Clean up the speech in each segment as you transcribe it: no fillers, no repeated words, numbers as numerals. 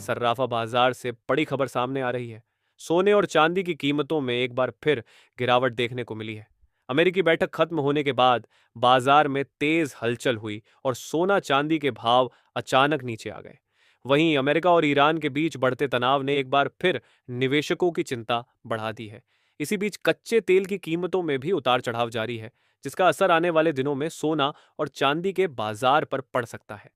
सर्राफा बाजार से बड़ी खबर सामने आ रही है। सोने और चांदी की कीमतों में एक बार फिर गिरावट देखने को मिली है। अमेरिकी बैठक खत्म होने के बाद बाजार में तेज हलचल हुई और सोना चांदी के भाव अचानक नीचे आ गए। वहीं अमेरिका और ईरान के बीच बढ़ते तनाव ने एक बार फिर निवेशकों की चिंता बढ़ा दी है। इसी बीच कच्चे तेल की कीमतों में भी उतार चढ़ाव जारी है, जिसका असर आने वाले दिनों में सोना और चांदी के बाजार पर पड़ सकता है।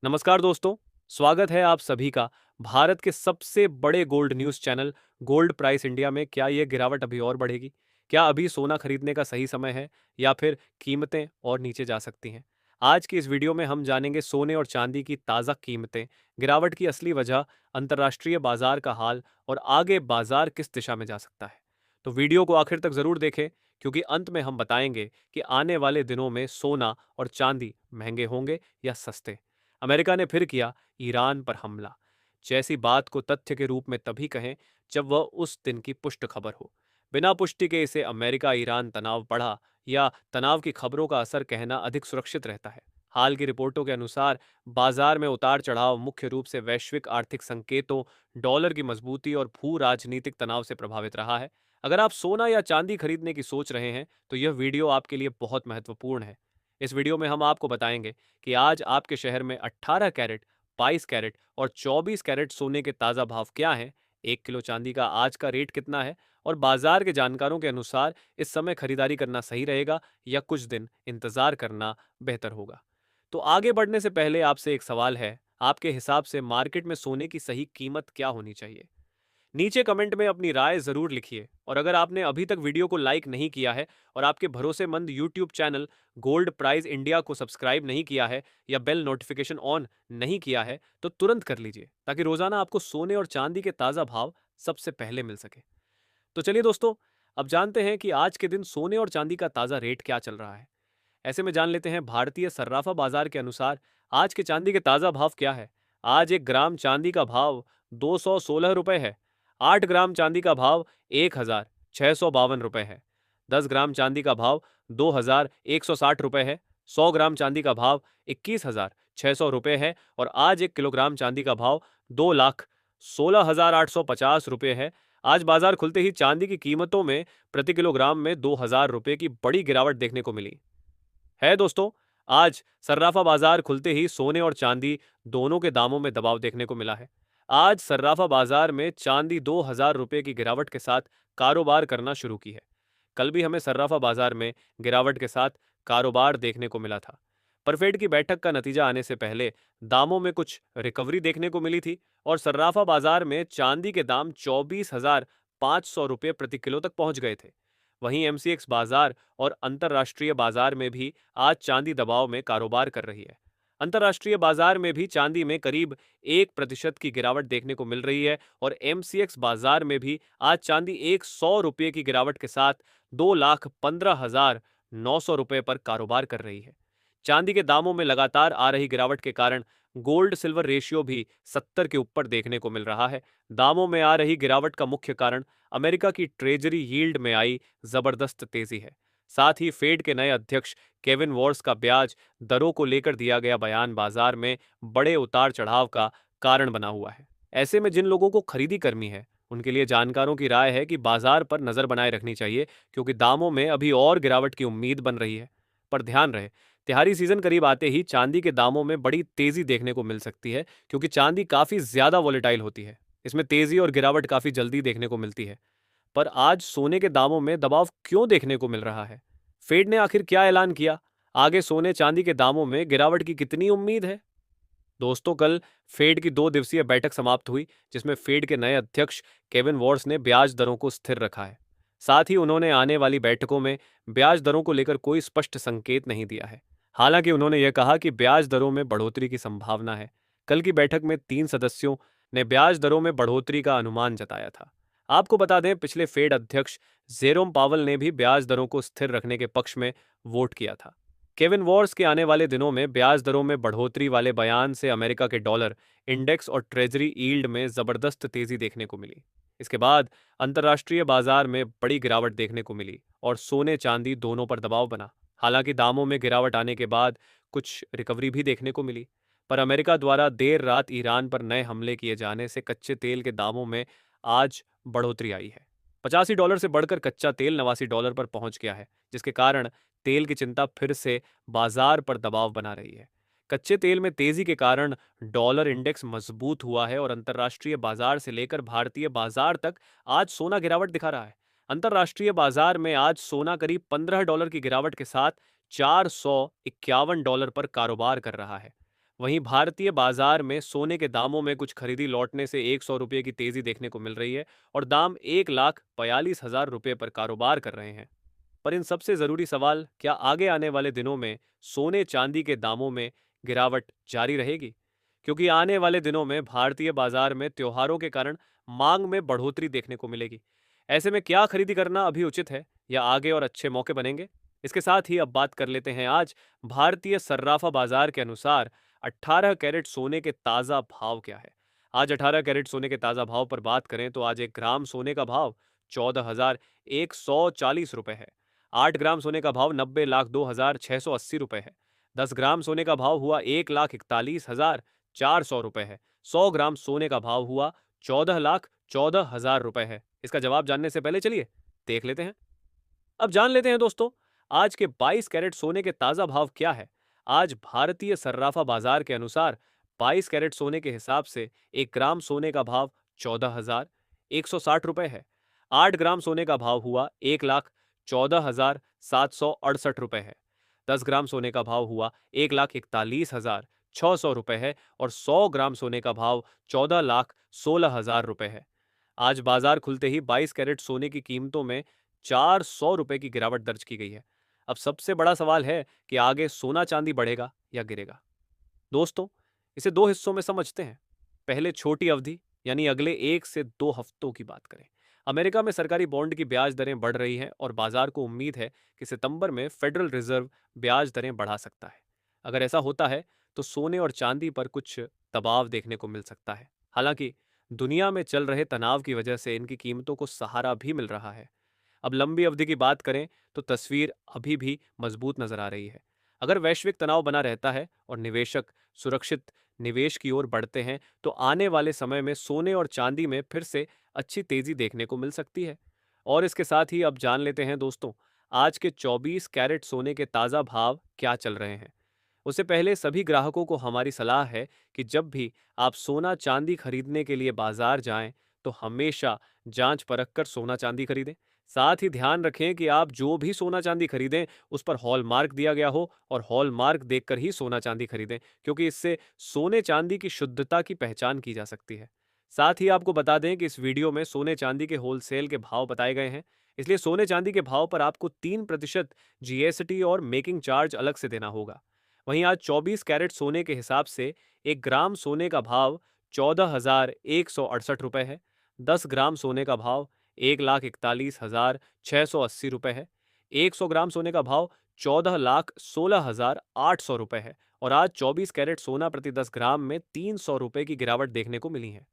नमस्कार दोस्तों, स्वागत है आप सभी का भारत के सबसे बड़े gold news channel gold price India में। क्या यह गिरावट अभी और बढ़ेगी? क्या अभी सोना खरीदने का सही समय है या फिर कीमतें और नीचे जा सकती हैं? आज की इस वीडियो में हम जानेंगे सोने और चांदी की ताज़ा कीमतें, गिरावट की असली वजह, अंतर्राष्ट्रीय बाजार का हाल और आगे बाजार किस दिशा में जा सकता है। तो वीडियो को आखिर तक जरूर देखें, क्योंकि अंत में हम बताएंगे कि आने वाले दिनों में सोना और चांदी महंगे होंगे या सस्ते। अमेरिका ने फिर किया ईरान पर हमला जैसी बात को तथ्य के रूप में तभी कहें जब वह उस दिन की पुष्ट खबर हो। बिना पुष्टि के इसे अमेरिका ईरान तनाव बढ़ा या तनाव की खबरों का असर कहना अधिक सुरक्षित रहता है। हाल की रिपोर्टों के अनुसार बाजार में उतार चढ़ाव मुख्य रूप से वैश्विक आर्थिक संकेतों, डॉलर की मजबूती और भू राजनीतिक तनाव से प्रभावित रहा है। अगर आप सोना या चांदी खरीदने की सोच रहे हैं तो यह वीडियो आपके लिए बहुत महत्वपूर्ण है। इस वीडियो में हम आपको बताएंगे कि आज आपके शहर में 18 कैरेट, 22 कैरेट और 24 कैरेट सोने के ताज़ा भाव क्या हैं, 1 किलो चांदी का आज का रेट कितना है और बाजार के जानकारों के अनुसार इस समय खरीदारी करना सही रहेगा या कुछ दिन इंतजार करना बेहतर होगा। तो आगे बढ़ने से पहले आपसे एक सवाल है, आपके हिसाब से मार्केट में सोने की सही कीमत क्या होनी चाहिए? नीचे कमेंट में अपनी राय जरूर लिखिए और अगर आपने अभी तक वीडियो को लाइक नहीं किया है और आपके भरोसेमंद YouTube channel Gold Prize India को सब्सक्राइब नहीं किया है या बेल नोटिफिकेशन ऑन नहीं किया है तो तुरंत कर लीजिए, ताकि रोजाना आपको सोने और चांदी के ताज़ा भाव सबसे पहले मिल सके। तो चलिए दोस्तों, अब जानते हैं कि आज के दिन सोने और चांदी का ताज़ा रेट क्या चल रहा है। ऐसे में जान लेते हैं भारतीय सर्राफा बाजार के अनुसार आज के चांदी के ताज़ा भाव क्या है। आज 1 ग्राम चांदी का भाव 216 रुपये है। 8 ग्राम चांदी का भाव 1,652 रुपये है। 10 ग्राम चांदी का भाव 2,160 रुपये है। 100 ग्राम चांदी का भाव 21,600 रुपये है और आज 1 किलोग्राम चांदी का भाव 2,16,850 रुपये है। आज बाजार खुलते ही चांदी की कीमतों में प्रति किलोग्राम में 2,000 रुपये की बड़ी गिरावट देखने को मिली है। दोस्तों, आज सर्राफा बाजार खुलते ही सोने और चांदी दोनों के दामों में दबाव देखने को मिला है। आज सर्राफा बाजार में चांदी 2,000 रुपये की गिरावट के साथ कारोबार करना शुरू की है। कल भी हमें सर्राफा बाजार में गिरावट के साथ कारोबार देखने को मिला था। पर फेड की बैठक का नतीजा आने से पहले दामों में कुछ रिकवरी देखने को मिली थी और सर्राफा बाजार में चांदी के दाम 24,500 रुपये प्रति किलो तक पहुंच गए थे। वहीं एमसीएक्स बाजार और अंतर्राष्ट्रीय बाजार में भी आज चांदी दबाव में कारोबार कर रही है। अंतर्राष्ट्रीय बाजार में भी चांदी में करीब 1% की गिरावट देखने को मिल रही है और एमसीएक्स बाजार में भी आज चांदी 100 रुपये की गिरावट के साथ 2,15,900 रुपये पर कारोबार कर रही है। चांदी के दामों में लगातार आ रही गिरावट के कारण गोल्ड सिल्वर रेशियो भी 70 के ऊपर देखने को मिल रहा है। दामों में आ रही गिरावट का मुख्य कारण अमेरिका की ट्रेजरी यील्ड में आई जबरदस्त तेजी है। साथ ही फेड के नए अध्यक्ष केविन वॉर्स का ब्याज दरों को लेकर दिया गया बयान बाजार में बड़े उतार चढ़ाव का कारण बना हुआ है। ऐसे में जिन लोगों को खरीदी करनी है उनके लिए जानकारों की राय है कि बाजार पर नजर बनाए रखनी चाहिए, क्योंकि दामों में अभी और गिरावट की उम्मीद बन रही है। पर ध्यान रहे, त्योहारी सीजन करीब आते ही चांदी के दामों में बड़ी तेजी देखने को मिल सकती है, क्योंकि चांदी काफी ज्यादा वॉलेटाइल होती है। इसमें तेजी और गिरावट काफी जल्दी देखने को मिलती है। पर आज सोने के दामों में दबाव क्यों देखने को मिल रहा है? फेड ने आखिर क्या ऐलान किया? आगे सोने चांदी के दामों में गिरावट की कितनी उम्मीद है? दोस्तों, कल फेड की 2 दिवसीय बैठक समाप्त हुई, जिसमें फेड के नए अध्यक्ष केविन वॉर्स ने ब्याज दरों को स्थिर रखा है। साथ ही उन्होंने आने वाली बैठकों में ब्याज दरों को लेकर कोई स्पष्ट संकेत नहीं दिया है। हालांकि उन्होंने यह कहा कि ब्याज दरों में बढ़ोतरी की संभावना है। कल की बैठक में 3 सदस्यों ने ब्याज दरों में बढ़ोतरी का अनुमान जताया था। आपको बता दें, पिछले फेड अध्यक्ष जेरोम पावल ने भी ब्याज दरों को स्थिर रखने के पक्ष में वोट किया था। केविन वॉर्स के आने वाले दिनों में ब्याज दरों में बढ़ोतरी वाले बयान से अमेरिका के डॉलर इंडेक्स और ट्रेजरी यील्ड में जबरदस्त तेजी देखने को मिली। इसके बाद अंतर्राष्ट्रीय बाजार में बड़ी गिरावट देखने को मिली और सोने चांदी दोनों पर दबाव बना। हालांकि दामों में गिरावट आने के बाद कुछ रिकवरी भी देखने को मिली। पर अमेरिका द्वारा देर रात ईरान पर नए हमले किए जाने से कच्चे तेल के दामों में आज बढ़ोतरी आई है। $85 से बढ़कर कच्चा तेल $89 पर पहुंच गया है, जिसके कारण तेल की चिंता फिर से बाजार पर दबाव बना रही है। कच्चे तेल में तेजी के कारण डॉलर इंडेक्स मजबूत हुआ है और अंतर्राष्ट्रीय बाजार से लेकर भारतीय बाजार तक आज सोना गिरावट दिखा रहा है। अंतर्राष्ट्रीय बाजार में आज सोना करीब $15 की गिरावट के साथ $451 पर कारोबार कर रहा है। वहीं भारतीय बाजार में सोने के दामों में कुछ खरीदी लौटने से ₹100 की तेजी देखने को मिल रही है और दाम ₹1,42,000 पर कारोबार कर रहे हैं। पर इन सबसे जरूरी सवाल, क्या आगे आने वाले दिनों में सोने चांदी के दामों में गिरावट जारी रहेगी? क्योंकि आने वाले दिनों में भारतीय बाजार में त्योहारों के कारण मांग में बढ़ोतरी देखने को मिलेगी। ऐसे में क्या खरीदी करना अभी उचित है या आगे और अच्छे मौके बनेंगे? इसके साथ ही अब बात कर लेते हैं आज भारतीय सर्राफा बाजार के अनुसार 18 कैरेट सोने के ताजा भाव क्या है। आज 18 कैरेट सोने के ताजा भाव पर बात करें तो आज 1 ग्राम सोने का भाव 14,140 रुपए है। 8 ग्राम सोने का भाव 90,02,680 रुपए है। 10 ग्राम सोने का भाव हुआ 1,41,400 रुपए है। 100 ग्राम सोने का भाव हुआ 14,14,000 रुपए है। इसका जवाब जानने से पहले चलिए देख लेते हैं। अब जान लेते हैं दोस्तों, आज के 22 कैरेट सोने के ताजा भाव क्या है। आज भारतीय सर्राफा बाजार के अनुसार 22 कैरेट सोने के हिसाब से 1 ग्राम सोने का भाव 14,160 रुपए है। 8 ग्राम सोने का भाव हुआ 1,14,768 रुपए है। 10 ग्राम सोने का भाव हुआ 1,41,600 रुपए है और 100 ग्राम सोने का भाव 14,16,000 रुपए है। आज बाजार खुलते ही 22 कैरेट सोने की कीमतों में 400 रुपए की गिरावट दर्ज की गई है। अब सबसे बड़ा सवाल है कि आगे सोना चांदी बढ़ेगा या गिरेगा। दोस्तों, इसे दो हिस्सों में समझते हैं। पहले छोटी अवधि यानी अगले 1 से 2 हफ्तों की बात करें। अमेरिका में सरकारी बॉन्ड की ब्याज दरें बढ़ रही हैं और बाजार को उम्मीद है कि सितंबर में फेडरल रिजर्व ब्याज दरें बढ़ा सकता है। अगर ऐसा होता है तो सोने और चांदी पर कुछ दबाव देखने को मिल सकता है। हालांकि दुनिया में चल रहे तनाव की वजह से इनकी कीमतों को सहारा भी मिल रहा है। अब लंबी अवधि की बात करें तो तस्वीर अभी भी मजबूत नजर आ रही है। अगर वैश्विक तनाव बना रहता है और निवेशक सुरक्षित निवेश की ओर बढ़ते हैं तो आने वाले समय में सोने और चांदी में फिर से अच्छी तेजी देखने को मिल सकती है। और इसके साथ ही अब जान लेते हैं दोस्तों, आज के 24 कैरेट सोने के ताज़ा भाव क्या चल रहे हैं। उससे पहले सभी ग्राहकों को हमारी सलाह है कि जब भी आप सोना चांदी खरीदने के लिए बाजार जाएं तो हमेशा जांच परख कर सोना चांदी खरीदें। साथ ही ध्यान रखें कि आप जो भी सोना चांदी खरीदें उस पर हॉलमार्क दिया गया हो और हॉलमार्क देखकर ही सोना चांदी खरीदें, क्योंकि इससे सोने चांदी की शुद्धता की पहचान की जा सकती है। साथ ही आपको बता दें कि इस वीडियो में सोने चांदी के होलसेल के भाव बताए गए हैं, इसलिए सोने चांदी के भाव पर आपको 3% जीएसटी और मेकिंग चार्ज अलग से देना होगा। वहीं आज 24 कैरेट सोने के हिसाब से 1 ग्राम सोने का भाव 14,168 रुपए है। 10 ग्राम सोने का भाव 1,41,680 रुपए है। 100 ग्राम सोने का भाव 14,16,800 रुपए है और आज 24 कैरेट सोना प्रति 10 ग्राम में 300 रुपए की गिरावट देखने को मिली है।